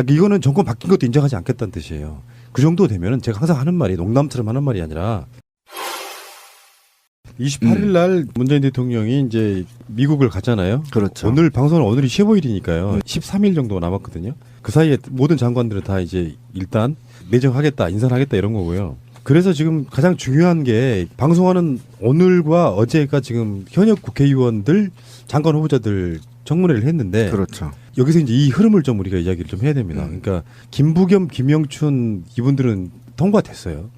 이거는 정권 바뀐 것도 인정하지 않겠다는 뜻이에요. 그 정도 되면은 제가 항상 하는 말이 농담처럼 하는 말이 아니라 28일 날 문재인 대통령이 이제 미국을 갔잖아요. 그렇죠. 오늘 방송은 오늘이 15일이니까요. 13일 정도 남았거든요. 그 사이에 모든 장관들은 다 이제 일단 내정하겠다, 인선하겠다 이런 거고요. 그래서 지금 가장 중요한 게 방송하는 오늘과 어제가 지금 현역 국회의원들, 장관 후보자들 청문회를 했는데 그렇죠. 여기서 이제 이 흐름을 좀 우리가 이야기를 좀 해야 됩니다. 그러니까 김부겸, 김영춘 이분들은 통과됐어요.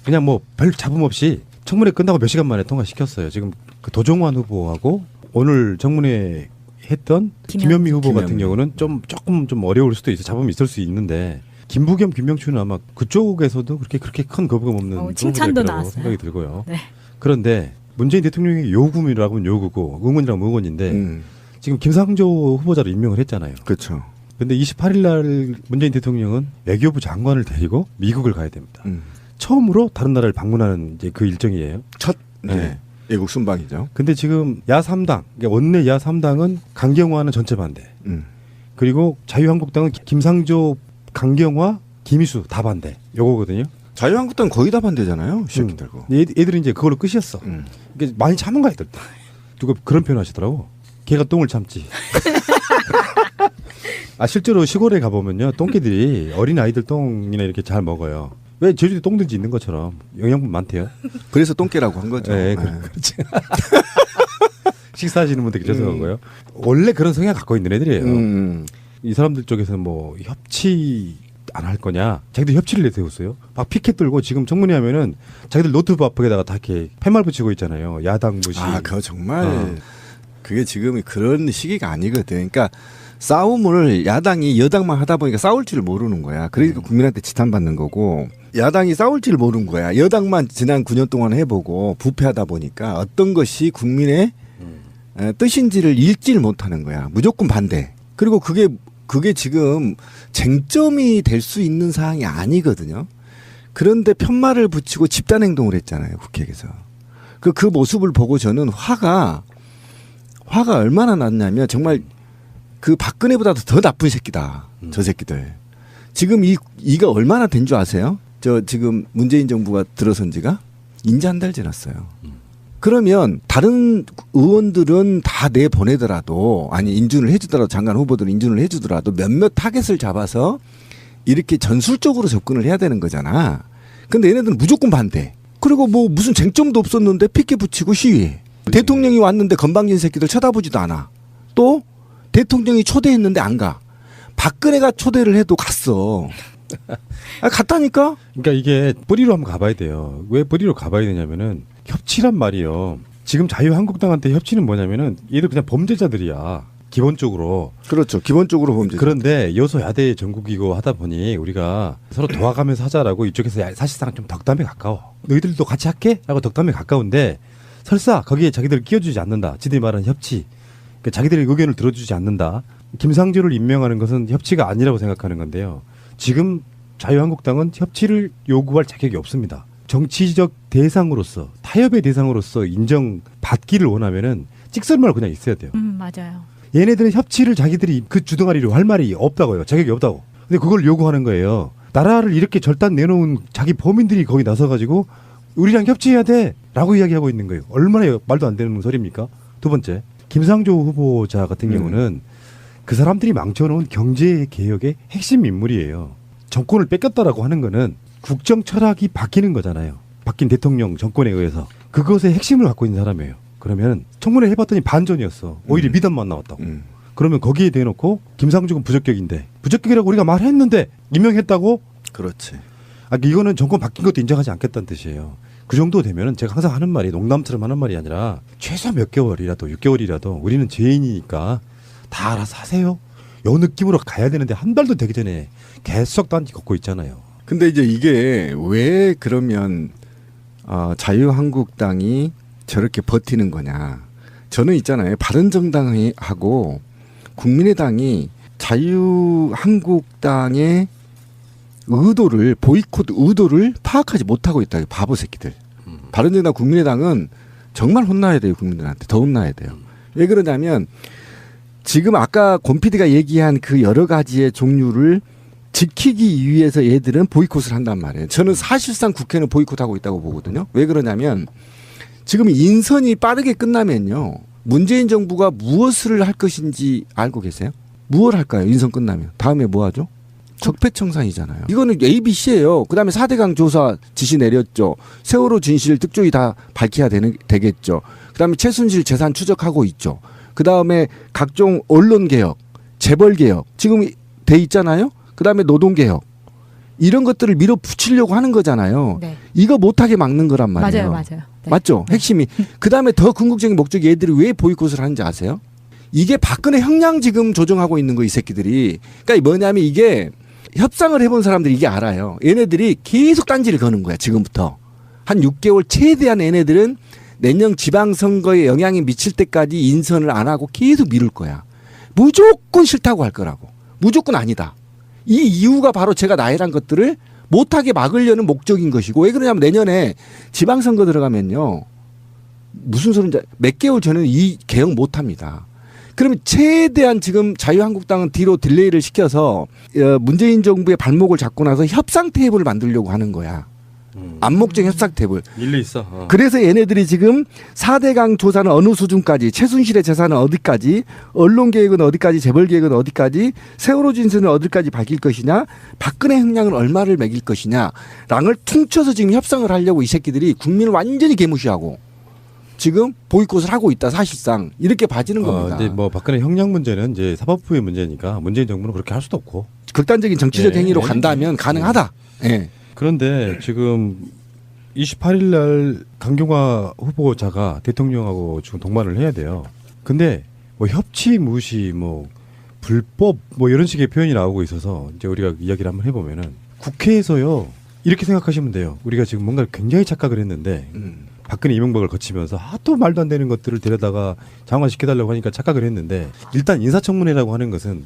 그냥 뭐 별 잡음 없이 청문회 끝나고 몇 시간 만에 통과시켰어요. 지금 그 도종환 후보하고 오늘 청문회 했던 김현미 후보 같은 경우는 조금 좀 어려울 수도 있어. 잡음이 있을 수 있는데 김부겸, 김영춘은 아마 그쪽에서도 그렇게 큰 거부감 없는 칭찬도 나왔어요. 생각이 들고요. 네. 그런데 문재인 대통령의 요구이라고 하면 요구고 의원이라면 의원인데 지금 김상조 후보자로 임명을 했잖아요. 그렇죠. 근데 28일 날 문재인 대통령은 외교부 장관을 데리고 미국을 가야 됩니다. 처음으로 다른 나라를 방문하는 이제 그 일정이에요. 첫 네. 외국 순방이죠. 근데 지금 야3당, 그러니까 원내 야3당은 강경화는 전체 반대. 그리고 자유한국당은 김상조, 강경화, 김희수 다 반대. 요거거든요. 자유한국당 거의 다 반대잖아요. 시작들 거. 애들이 이제 그걸로 끝이었어. 그러니까 많이 참은 거야, 애들. 누가 그런 표현 하시더라고. 걔가 똥을 참지. 실제로 시골에 가보면요. 똥개들이 어린 아이들 똥이나 이렇게 잘 먹어요. 왜 제주도 똥든지 있는 것처럼 영양분 많대요. 그래서 똥개라고 한 거죠. 네, 그렇지. 식사하시는 분들 죄송하고요. 원래 그런 성향 갖고 있는 애들이에요. 이 사람들 쪽에서는 뭐 협치 안 할 거냐. 자기들 협치를 내세웠어요. 막 피켓 들고 지금 청문회 하면은 자기들 노트북 앞에다가 다 이렇게 팻말 붙이고 있잖아요. 야당 무시. 그거 정말 그게 지금 그런 시기가 아니거든. 그러니까 싸움을 야당이 여당만 하다 보니까 싸울 줄 모르는 거야. 그러니까 국민한테 지탄받는 거고 야당이 싸울 줄 모르는 거야. 여당만 지난 9년 동안 해보고 부패하다 보니까 어떤 것이 국민의 뜻인지를 읽지를 못하는 거야. 무조건 반대. 그리고 그게 지금 쟁점이 될 수 있는 사항이 아니거든요. 그런데 편말을 붙이고 집단 행동을 했잖아요. 국회에서. 그 모습을 보고 저는 화가 얼마나 났냐면 정말 그 박근혜보다도 더 나쁜 새끼다. 저 새끼들. 지금 이가 얼마나 된 줄 아세요? 지금 문재인 정부가 들어선 지가 이제 한 달 지났어요. 그러면 다른 의원들은 다 내보내더라도 인준을 해주더라도 장관 후보들은 인준을 해주더라도 몇몇 타겟을 잡아서 이렇게 전술적으로 접근을 해야 되는 거잖아. 근데 얘네들은 무조건 반대. 그리고 뭐 무슨 쟁점도 없었는데 피켓 붙이고 시위해. 대통령이 왔는데 건방진 새끼들 쳐다보지도 않아. 또 대통령이 초대했는데 안 가. 박근혜가 초대를 해도 갔어. 갔다니까? 그러니까 이게 뿌리로 한번 가봐야 돼요. 왜 뿌리로 가봐야 되냐면은 협치란 말이요. 지금 자유한국당한테 협치는 뭐냐면은 얘들 그냥 범죄자들이야. 기본적으로. 그렇죠. 기본적으로 범죄자. 그런데 여소야대 전국이고 하다 보니 우리가 서로 도와가면서 하자라고 이쪽에서 사실상 좀 덕담에 가까워. 너희들도 같이 할게? 라고 덕담에 가까운데 설사 거기에 자기들을 끼워주지 않는다. 지들이 말하는 협치. 그러니까 자기들의 의견을 들어주지 않는다. 김상조를 임명하는 것은 협치가 아니라고 생각하는 건데요. 지금 자유한국당은 협치를 요구할 자격이 없습니다. 정치적 대상으로서 타협의 대상으로서 인정받기를 원하면은 찍설말 그냥 있어야 돼요. 맞아요. 얘네들은 협치를 자기들이 그 주둥아리로 할 말이 없다고요. 자격이 없다고. 근데 그걸 요구하는 거예요. 나라를 이렇게 절단 내놓은 자기 범인들이 거기 나서가지고 우리랑 협치해야 돼 라고 이야기하고 있는 거예요. 얼마나 말도 안 되는 소리입니까? 두 번째, 김상조 후보자 같은 경우는 그 사람들이 망쳐놓은 경제개혁의 핵심 인물이에요. 정권을 뺏겼다라고 하는 거는 국정 철학이 바뀌는 거잖아요. 바뀐 대통령 정권에 의해서. 그것의 핵심을 갖고 있는 사람이에요. 그러면 청문회 해봤더니 반전이었어. 오히려 미담만 나왔다고. 그러면 거기에 대놓고 김상조는 부적격인데 부적격이라고 우리가 말했는데 임명했다고? 그렇지. 이거는 정권 바뀐 것도 인정하지 않겠다는 뜻이에요. 그 정도 되면은 제가 항상 하는 말이 농담처럼 하는 말이 아니라 최소 몇 개월이라도 6개월이라도 우리는 죄인이니까 다 알아서 하세요. 요 느낌으로 가야 되는데 한 달도 되기 전에 계속 단지 걷고 있잖아요. 근데 이제 이게 왜 그러면 자유한국당이 저렇게 버티는 거냐. 저는 있잖아요. 바른정당하고 국민의당이 자유한국당의 의도를 보이콧 의도를 파악하지 못하고 있다. 바보 새끼들. 바른정당 국민의당은 정말 혼나야 돼요. 국민들한테 더 혼나야 돼요. 왜 그러냐면 지금 아까 권 PD가 얘기한 그 여러 가지의 종류를 지키기 위해서 얘들은 보이콧을 한단 말이에요. 저는 사실상 국회는 보이콧하고 있다고 보거든요. 왜 그러냐면 지금 인선이 빠르게 끝나면요. 문재인 정부가 무엇을 할 것인지 알고 계세요? 무엇을 할까요? 인선 끝나면. 다음에 뭐 하죠? 적폐청산이잖아요. 이거는 ABC예요. 그다음에 4대강 조사 지시 내렸죠. 세월호 진실 특조위 다 밝혀야 되겠죠. 그다음에 최순실 재산 추적하고 있죠. 그다음에 각종 언론 개혁, 재벌 개혁 지금 돼 있잖아요. 그다음에 노동 개혁 이런 것들을 밀어붙이려고 하는 거잖아요. 네. 이거 못하게 막는 거란 말이에요. 맞아요. 네. 맞죠? 핵심이. 그다음에 더 궁극적인 목적이 얘들이 왜 보이콧을 하는지 아세요? 이게 박근혜 형량 지금 조정하고 있는 거 이 새끼들이. 그러니까 뭐냐면 이게 협상을 해본 사람들이 이게 알아요. 얘네들이 계속 딴지를 거는 거야. 지금부터. 한 6개월 최대한 얘네들은 내년 지방선거에 영향이 미칠 때까지 인선을 안 하고 계속 미룰 거야. 무조건 싫다고 할 거라고. 무조건 아니다. 이 이유가 바로 제가 나열한 것들을 못하게 막으려는 목적인 것이고 왜 그러냐면 내년에 지방선거 들어가면요. 무슨 소리인지 몇 개월 전에는 이 개혁 못합니다. 그러면 최대한 지금 자유한국당은 뒤로 딜레이를 시켜서 문재인 정부의 발목을 잡고 나서 협상 테이블을 만들려고 하는 거야. 암묵적 협상 테이블. 일리 있어. 그래서 얘네들이 지금 4대강 조사는 어느 수준까지, 최순실의 재산은 어디까지, 언론 계획은 어디까지, 재벌 계획은 어디까지, 세월호 진술은 어디까지 밝힐 것이냐, 박근혜 형량은 얼마를 매길 것이냐랑을 퉁쳐서 지금 협상을 하려고 이 새끼들이 국민을 완전히 개무시하고 지금 보이콧을 하고 있다. 사실상 이렇게 봐지는 겁니다. 근데 뭐 박근혜 형량 문제는 이제 사법부의 문제니까 문재인 정부는 그렇게 할 수도 없고 극단적인 정치적 행위로 간다면 가능하다. 예. 그런데 지금 28일 날 강경화 후보자가 대통령하고 지금 동반을 해야 돼요. 근데 뭐 협치 무시 뭐 불법 뭐 이런 식의 표현이 나오고 있어서 이제 우리가 이야기를 한번 해보면은 국회에서요 이렇게 생각하시면 돼요. 우리가 지금 뭔가 굉장히 착각을 했는데 박근혜 이명박을 거치면서 또 말도 안 되는 것들을 데려다가 장관시켜달라고 하니까 착각을 했는데 일단 인사청문회라고 하는 것은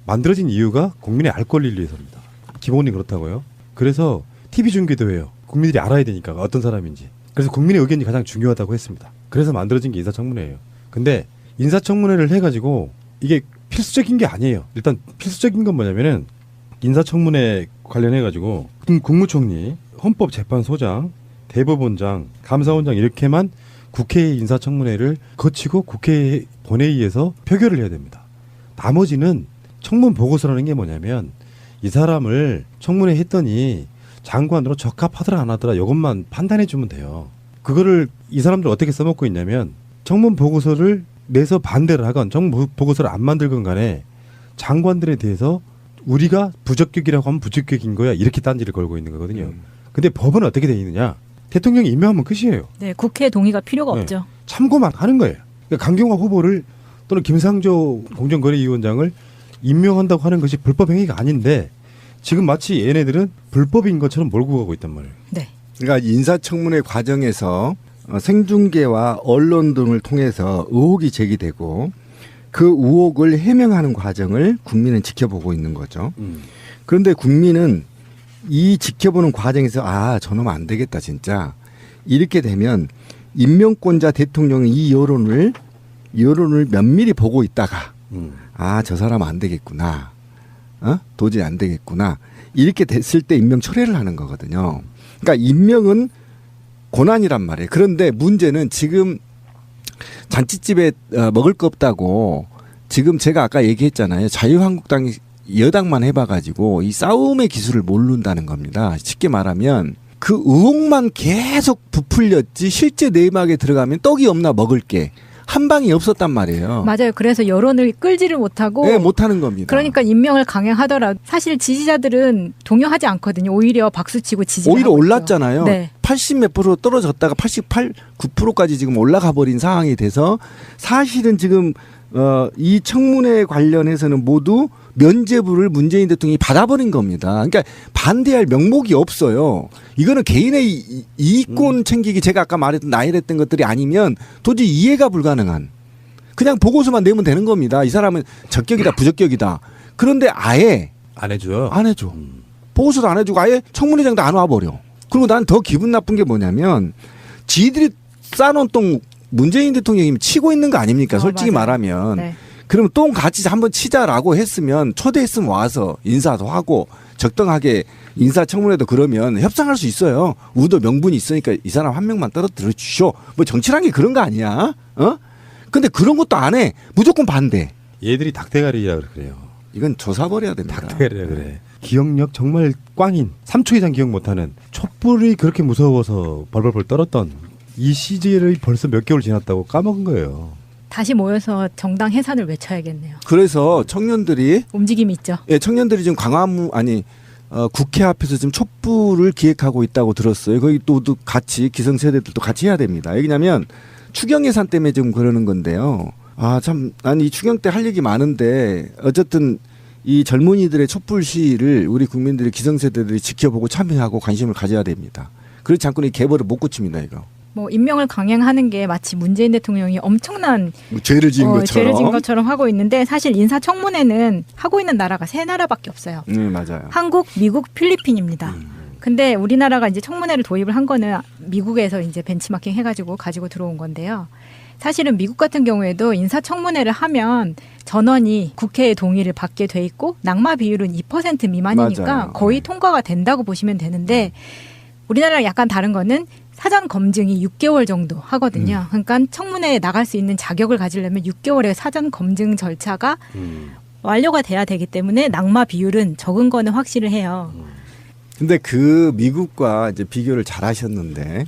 만들어진 이유가 국민의 알 권리를 위해서입니다. 기본이 그렇다고요. 그래서 TV 중계도 해요. 국민들이 알아야 되니까 어떤 사람인지. 그래서 국민의 의견이 가장 중요하다고 했습니다. 그래서 만들어진 게 인사청문회예요. 근데 인사청문회를 해가지고 이게 필수적인 게 아니에요. 일단 필수적인 건 뭐냐면은 인사청문회 관련해가지고 국무총리, 헌법재판소장, 대법원장, 감사원장 이렇게만 국회 인사청문회를 거치고 국회 본회의에서 표결을 해야 됩니다. 나머지는 청문 보고서라는 게 뭐냐면 이 사람을 청문회 했더니 장관으로 적합하더라 안 하더라 이것만 판단해 주면 돼요. 그거를 이 사람들 어떻게 써먹고 있냐면 청문 보고서를 내서 반대를 하건 청문 보고서를 안 만들건 간에 장관들에 대해서 우리가 부적격이라고 하면 부적격인 거야 이렇게 딴지를 걸고 있는 거거든요. 근데 법은 어떻게 돼 있느냐. 대통령이 임명하면 끝이에요. 네, 국회 동의가 필요가 없죠. 참고만 하는 거예요. 그러니까 강경화 후보를 또는 김상조 공정거래위원장을 임명한다고 하는 것이 불법 행위가 아닌데 지금 마치 얘네들은 불법인 것처럼 몰고 가고 있단 말이에요. 네. 그러니까 인사청문회 과정에서 생중계와 언론 등을 통해서 의혹이 제기되고 그 의혹을 해명하는 과정을 국민은 지켜보고 있는 거죠. 그런데 국민은 이 지켜보는 과정에서 저놈 안 되겠다 진짜 이렇게 되면 임명권자 대통령이 이 여론을 면밀히 보고 있다가 저 사람 안 되겠구나. 도저히 안 되겠구나. 이렇게 됐을 때 임명 철회를 하는 거거든요. 그러니까 임명은 고난이란 말이에요. 그런데 문제는 지금 잔치집에 먹을 거 없다고 지금 제가 아까 얘기했잖아요. 자유한국당이 여당만 해봐가지고 이 싸움의 기술을 모른다는 겁니다. 쉽게 말하면 그 의혹만 계속 부풀렸지 실제 내막에 들어가면 떡이 없나 먹을 게 한 방이 없었단 말이에요. 맞아요. 그래서 여론을 끌지를 못하고 네, 못하는 겁니다. 그러니까 임명을 강행하더라도 사실 지지자들은 동요하지 않거든요. 오히려 박수치고 지지를 오히려 하고 올랐잖아요. 네. 80 몇 프로 떨어졌다가 88, 9%까지 지금 올라가 버린 상황이 돼서 사실은 지금 이 청문회 관련해서는 모두 면죄부를 문재인 대통령이 받아버린 겁니다. 그러니까 반대할 명목이 없어요. 이거는 개인의 이익권 챙기기 제가 아까 나열했던 것들이 아니면 도저히 이해가 불가능한 그냥 보고서만 내면 되는 겁니다. 이 사람은 적격이다 부적격이다. 그런데 아예 안 해줘요. 안 해줘. 보고서도 안 해주고 아예 청문회장도 안 와버려. 그리고 난 더 기분 나쁜 게 뭐냐면 지들이 쌓아놓은 똥 문재인 대통령이 치고 있는 거 아닙니까? 솔직히 맞아요. 말하면. 네. 그러면 똥 같이 한번 치자라고 했으면 초대했으면 와서 인사도 하고 적당하게 인사청문회도 그러면 협상할 수 있어요. 우도 명분이 있으니까 이 사람 한 명만 떨어뜨려 주쇼. 뭐 정치란 게 그런 거 아니야? 어? 근데 그런 것도 안 해. 무조건 반대. 얘들이 닭대가리라 그래요. 이건 조사버려야 됩니다. 닭대가리라 그래. 기억력 정말 꽝인 3초 이상 기억 못하는 촛불이 그렇게 무서워서 벌벌벌 떨었던 이 시절이 벌써 몇 개월 지났다고 까먹은 거예요. 다시 모여서 정당 해산을 외쳐야겠네요. 그래서 청년들이 움직임이 있죠. 예, 청년들이 지금 국회 앞에서 지금 촛불을 기획하고 있다고 들었어요. 거기 또 같이 기성세대들도 같이 해야 됩니다. 왜냐하면 추경 예산 때문에 지금 그러는 건데요. 아, 참, 난 이 추경 때 할 얘기 많은데 어쨌든 이 젊은이들의 촛불 시위를 우리 국민들이 기성세대들이 지켜보고 참여하고 관심을 가져야 됩니다. 그렇지 않고는 이 개벌을 못 고칩니다, 이거. 뭐 임명을 강행하는 게 마치 문재인 대통령이 엄청난 뭐 죄를 지은 것처럼. 죄를 지은 것처럼 하고 있는데 사실 인사청문회는 하고 있는 나라가 3나라밖에 없어요. 맞아요. 한국, 미국, 필리핀입니다. 근데 우리나라가 이제 청문회를 도입을 한 거는 미국에서 이제 벤치마킹 해가지고 가지고 들어온 건데요. 사실은 미국 같은 경우에도 인사청문회를 하면 전원이 국회의 동의를 받게 돼 있고 낙마 비율은 2% 미만이니까 맞아요. 거의 통과가 된다고 보시면 되는데 우리나라랑 약간 다른 거는 사전 검증이 6개월 정도 하거든요. 그러니까 청문회에 나갈 수 있는 자격을 가지려면 6개월의 사전 검증 절차가 완료가 돼야 되기 때문에 낙마 비율은 적은 거는 확실해요. 근데 그 미국과 이제 비교를 잘 하셨는데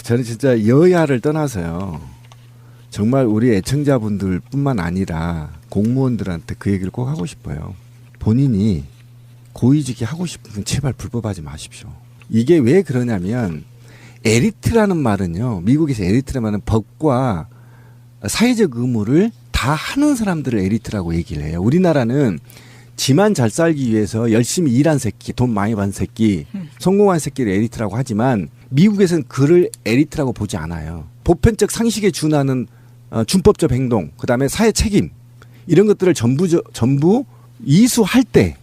저는 진짜 여야를 떠나서요. 정말 우리 애청자분들뿐만 아니라 공무원들한테 그 얘기를 꼭 하고 싶어요. 본인이 고위직이 하고 싶으면 제발 불법하지 마십시오. 이게 왜 그러냐면 에리트라는 말은요. 미국에서 에리트라는 말은 법과 사회적 의무를 다 하는 사람들을 에리트라고 얘기를 해요. 우리나라는 지만 잘 살기 위해서 열심히 일한 새끼, 돈 많이 번 새끼, 성공한 새끼를 에리트라고 하지만 미국에서는 그를 에리트라고 보지 않아요. 보편적 상식에 준하는 준법적 행동, 그다음에 사회 책임 이런 것들을 전부 이수할 때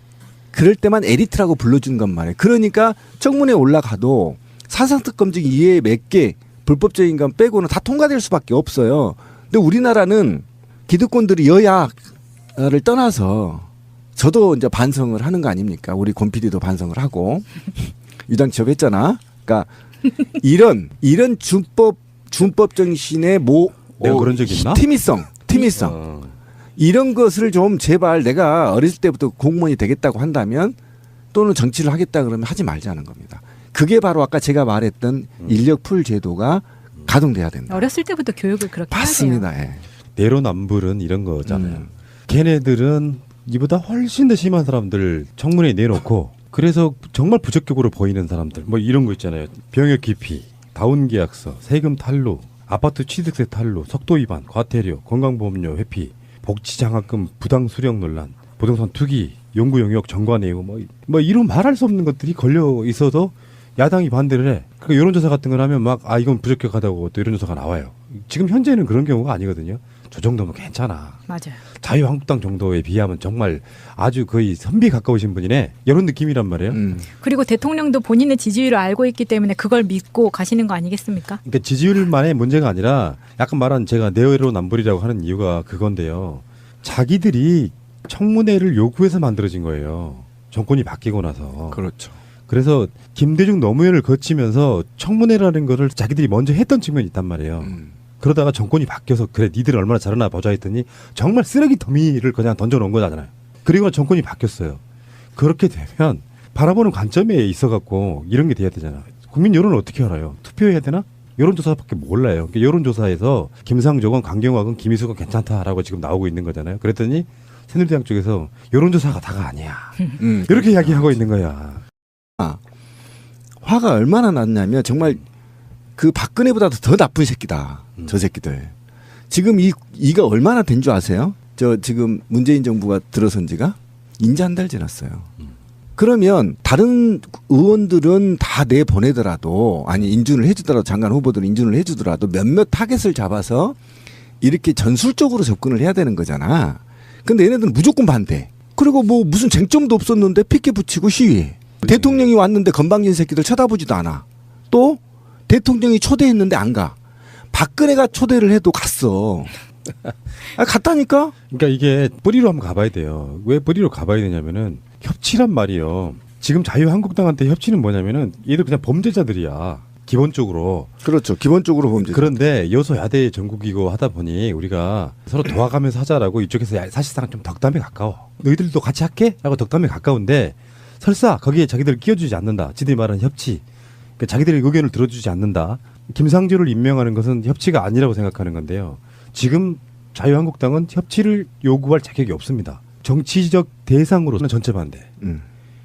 그럴 때만 에리트라고 불러주는 건 말이에요. 그러니까 청문회에 올라가도 사상특 검증 이외에 몇 개 불법적인 건 빼고는 다 통과될 수밖에 없어요. 근데 우리나라는 기득권들이 여야를 떠나서 저도 이제 반성을 하는 거 아닙니까? 우리 권 PD도 반성을 하고 유당 취업했잖아. 그러니까 이런 준법 정신의 내가 그런 적 있나? 팀이성 이런 것을 좀 제발 내가 어렸을 때부터 공무원이 되겠다고 한다면 또는 정치를 하겠다 그러면 하지 말자는 겁니다. 그게 바로 아까 제가 말했던 인력풀 제도가 가동돼야 된다. 어렸을 때부터 교육을 그렇게 맞습니다. 하세요. 예. 내로남불은 이런 거잖아요. 걔네들은 이보다 훨씬 더 심한 사람들 청문회에 내놓고 그래서 정말 부적격으로 보이는 사람들 뭐 이런 거 있잖아요. 병역 기피, 다운계약서, 세금 탈루, 아파트 취득세 탈루, 속도 위반, 과태료, 건강보험료 회피, 복지장학금 부당 수령 논란, 부동산 투기, 연구 영역 정관 내용 뭐 이런 말할 수 없는 것들이 걸려 있어서 야당이 반대를 해. 그러니까 여론조사 같은 걸 하면 막 이건 부적격하다고 또 여론조사가 나와요. 지금 현재는 그런 경우가 아니거든요. 저 정도면 괜찮아. 맞아요. 자유한국당 정도에 비하면 정말 아주 거의 선비에 가까우신 분이네. 이런 느낌이란 말이에요. 그리고 대통령도 본인의 지지율을 알고 있기 때문에 그걸 믿고 가시는 거 아니겠습니까? 그러니까 지지율만의 문제가 아니라 약간 말한 제가 내로남불이라고 하는 이유가 그건데요. 자기들이 청문회를 요구해서 만들어진 거예요. 정권이 바뀌고 나서. 그렇죠. 그래서 김대중 노무현을 거치면서 청문회라는 거를 자기들이 먼저 했던 측면이 있단 말이에요. 그러다가 정권이 바뀌어서 그래 니들 얼마나 잘하나 보자 했더니 정말 쓰레기 더미를 그냥 던져놓은 거잖아요. 그리고 정권이 바뀌었어요. 그렇게 되면 바라보는 관점에 있어갖고 이런 게 돼야 되잖아. 국민 여론을 어떻게 알아요? 투표해야 되나? 여론조사밖에 몰라요. 그러니까 여론조사에서 김상조건, 강경화건, 김희수건 괜찮다라고 지금 나오고 있는 거잖아요. 그랬더니 새누리당 쪽에서 여론조사가 다가 아니야. 이렇게 이야기하고 있는 거야. 화가 얼마나 났냐면 정말 그 박근혜보다도 더 나쁜 새끼다. 저 새끼들. 지금 이가 얼마나 된 줄 아세요? 저 지금 문재인 정부가 들어선 지가 인제 한 달 지났어요. 그러면 다른 의원들은 다 내보내더라도 아니 인준을 해주더라도 장관 후보들 인준을 해주더라도 몇몇 타겟을 잡아서 이렇게 전술적으로 접근을 해야 되는 거잖아. 근데 얘네들은 무조건 반대. 그리고 뭐 무슨 쟁점도 없었는데 피켓 붙이고 시위해. 대통령이 왔는데 건방진 새끼들 쳐다보지도 않아. 또 대통령이 초대했는데 안 가. 박근혜가 초대를 해도 갔어. 갔다니까. 그러니까 이게 뿌리로 한번 가봐야 돼요. 왜 뿌리로 가봐야 되냐면은 협치란 말이요. 지금 자유한국당한테 협치는 뭐냐면은 얘들 그냥 범죄자들이야. 기본적으로. 그렇죠. 기본적으로 범죄. 그런데 여소야대 전국이고 하다 보니 우리가 서로 도와가면서 하자라고 이쪽에서 사실상 좀 덕담에 가까워. 너희들도 같이 할게? 라고 덕담에 가까운데 설사 거기에 자기들을 끼워주지 않는다. 지들이 말하는 협치. 그러니까 자기들의 의견을 들어주지 않는다. 김상조를 임명하는 것은 협치가 아니라고 생각하는 건데요. 지금 자유한국당은 협치를 요구할 자격이 없습니다. 정치적 대상으로는 전체 반대.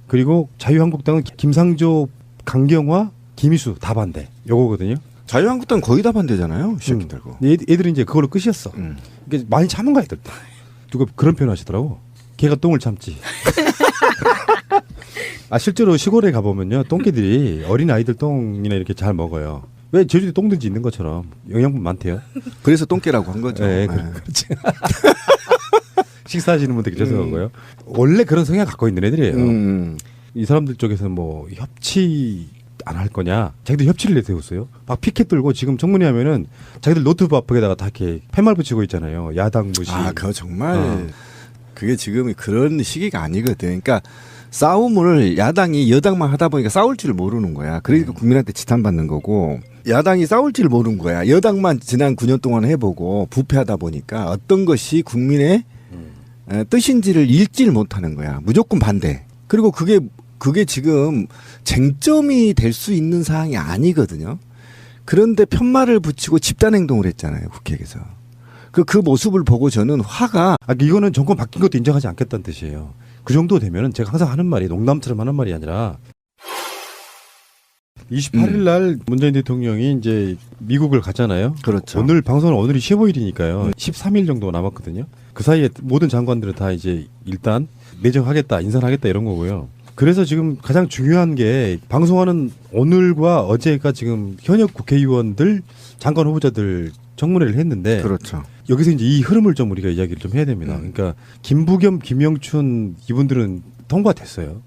그리고 자유한국당은 김상조, 강경화, 김희수 다 반대. 요거거든요. 자유한국당 거의 다 반대잖아요. 시작들 거. 애들은 이제 그걸로 끝이었어. 그러니까 많이 참은 거야, 애들. 누가 그런 표현 하시더라고. 걔가 똥을 참지. 아, 실제로 시골에 가보면요. 똥개들이 어린 아이들 똥이나 이렇게 잘 먹어요. 왜 제주도에 똥든지 있는 것처럼 영양분 많대요. 그래서 똥개라고 한 거죠. 네, 그렇지. 식사하시는 분들 죄송한 거예요. 원래 그런 성향 갖고 있는 애들이에요. 이 사람들 쪽에서는 뭐 협치 안 할 거냐. 자기들 협치를 내세웠어요. 막 피켓 들고 지금 청문회 하면은 자기들 노트북 앞에다가 다 이렇게 팻말 붙이고 있잖아요. 야당 무시. 아, 그거 정말 그게 지금 그런 시기가 아니거든. 그러니까 싸움을 야당이 여당만 하다 보니까 싸울 줄 모르는 거야. 그러니까 국민한테 지탄받는 거고 야당이 싸울 줄 모르는 거야. 여당만 지난 9년 동안 해보고 부패하다 보니까 어떤 것이 국민의 뜻인지를 읽지를 못하는 거야. 무조건 반대. 그리고 그게 지금 쟁점이 될 수 있는 사항이 아니거든요. 그런데 편말을 붙이고 집단 행동을 했잖아요. 국회에서. 그 모습을 보고 저는 화가. 이거는 정권 바뀐 것도 인정하지 않겠다는 뜻이에요. 그 정도 되면은 제가 항상 하는 말이 농담처럼 하는 말이 아니라 28일 날 문재인 대통령이 이제 미국을 갔잖아요. 그렇죠. 오늘 방송은 오늘이 15일이니까요. 13일 정도 남았거든요. 그 사이에 모든 장관들은 다 이제 일단 내정하겠다, 인선하겠다 이런 거고요. 그래서 지금 가장 중요한 게 방송하는 오늘과 어제가 지금 현역 국회의원들, 장관 후보자들 청문회를 했는데 그렇죠. 여기서 이제 이 흐름을 좀 우리가 이야기를 좀 해야 됩니다. 그러니까 김부겸, 김영춘 이분들은 통과됐어요.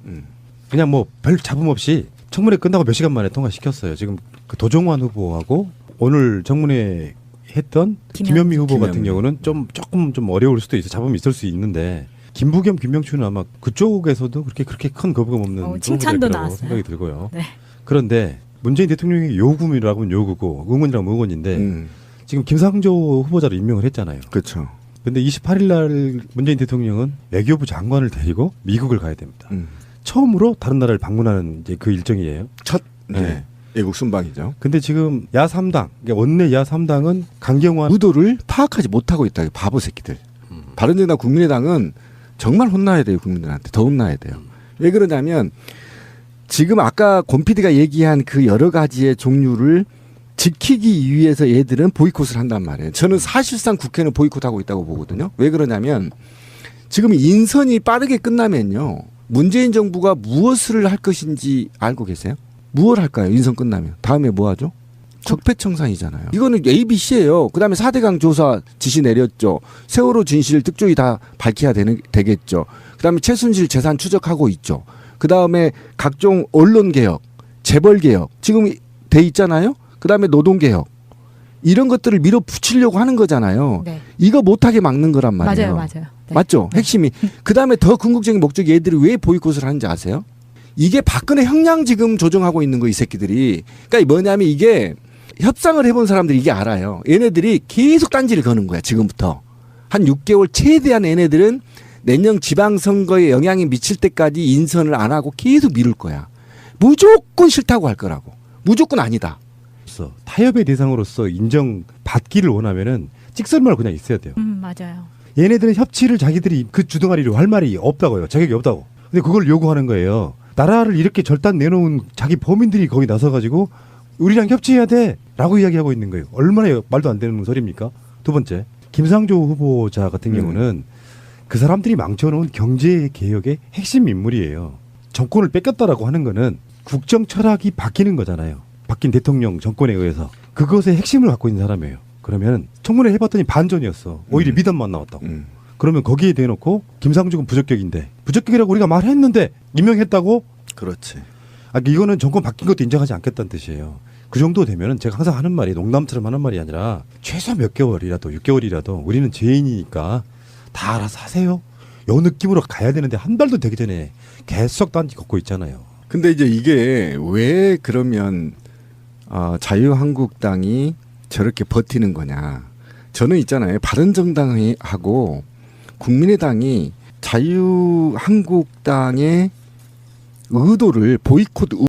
그냥 뭐 별 잡음 없이 청문회 끝나고 몇 시간 만에 통과시켰어요. 지금 그 도종환 후보하고 오늘 청문회 했던 김현미 후보 같은 경우는 조금 좀 어려울 수도 있어. 잡음이 있을 수 있는데 김부겸, 김명춘은 아마 그쪽에서도 그렇게 큰 거부감 없는 칭찬도 나왔어요. 생각이 들고요. 네. 그런데 문재인 대통령의 요구이라고 하면 요구고 응원이라면 응원인데 지금 김상조 후보자를 임명을 했잖아요. 그렇죠. 근데 28일 날 문재인 대통령은 외교부 장관을 데리고 미국을 가야 됩니다. 처음으로 다른 나라를 방문하는 이제 그 일정이에요. 첫 네. 외국 순방이죠. 근데 지금 야3당, 그러니까 원내 야3당은 강경화 의도를 파악하지 못하고 있다. 바보 새끼들. 바른정당 국민의당은 정말 혼나야 돼요. 국민들한테 더 혼나야 돼요. 왜 그러냐면 지금 아까 권 PD가 얘기한 그 여러 가지의 종류를 지키기 위해서 얘들은 보이콧을 한단 말이에요. 저는 사실상 국회는 보이콧하고 있다고 보거든요. 왜 그러냐면 지금 인선이 빠르게 끝나면요. 문재인 정부가 무엇을 할 것인지 알고 계세요? 무엇을 할까요? 인선 끝나면. 다음에 뭐 하죠? 적폐청산이잖아요. 이거는 ABC예요. 그다음에 4대강 조사 지시 내렸죠. 세월호 진실 특조위 다 밝혀야 되겠죠. 그다음에 최순실 재산 추적하고 있죠. 그다음에 각종 언론 개혁, 재벌 개혁 지금 돼 있잖아요. 그다음에 노동 개혁 이런 것들을 밀어붙이려고 하는 거잖아요. 네. 이거 못하게 막는 거란 말이에요. 맞아요. 네. 맞죠? 핵심이. 그다음에 더 궁극적인 목적이 얘들이 왜 보이콧을 하는지 아세요? 이게 박근혜 형량 지금 조정하고 있는 거 이 새끼들이. 그러니까 뭐냐면 이게 협상을 해본 사람들이 이게 알아요. 얘네들이 계속 딴지를 거는 거야. 지금부터. 한 6개월 최대한 얘네들은 내년 지방선거에 영향이 미칠 때까지 인선을 안 하고 계속 미룰 거야. 무조건 싫다고 할 거라고. 무조건 아니다. 타협의 대상으로서 인정받기를 원하면은 찍설말 그냥 있어야 돼요. 맞아요. 얘네들은 협치를 자기들이 그 주둥아리로 할 말이 없다고요. 자격이 없다고. 근데 그걸 요구하는 거예요. 나라를 이렇게 절단 내놓은 자기 범인들이 거기 나서가지고 우리랑 협치해야 돼 라고 이야기하고 있는 거예요. 얼마나 말도 안 되는 소리입니까? 두 번째, 김상조 후보자 같은 경우는 그 사람들이 망쳐놓은 경제개혁의 핵심 인물이에요. 정권을 뺏겼다라고 하는 거는 국정 철학이 바뀌는 거잖아요. 바뀐 대통령 정권에 의해서. 그것의 핵심을 갖고 있는 사람이에요. 그러면 청문회 해봤더니 반전이었어. 오히려 미담만 나왔다고. 그러면 거기에 대놓고 김상조는 부적격인데 부적격이라고 우리가 말했는데 임명했다고? 그렇지. 이거는 정권 바뀐 것도 인정하지 않겠다는 뜻이에요. 그 정도 되면은 제가 항상 하는 말이 농담처럼 하는 말이 아니라 최소 몇 개월이라도 6개월이라도 우리는 죄인이니까 다 알아서 하세요. 요 느낌으로 가야 되는데 한 달도 되기 전에 계속 단지 걷고 있잖아요. 근데 이제 이게 왜 그러면 자유한국당이 저렇게 버티는 거냐. 저는 있잖아요. 바른정당하고 국민의당이 자유한국당의 의도를 보이콧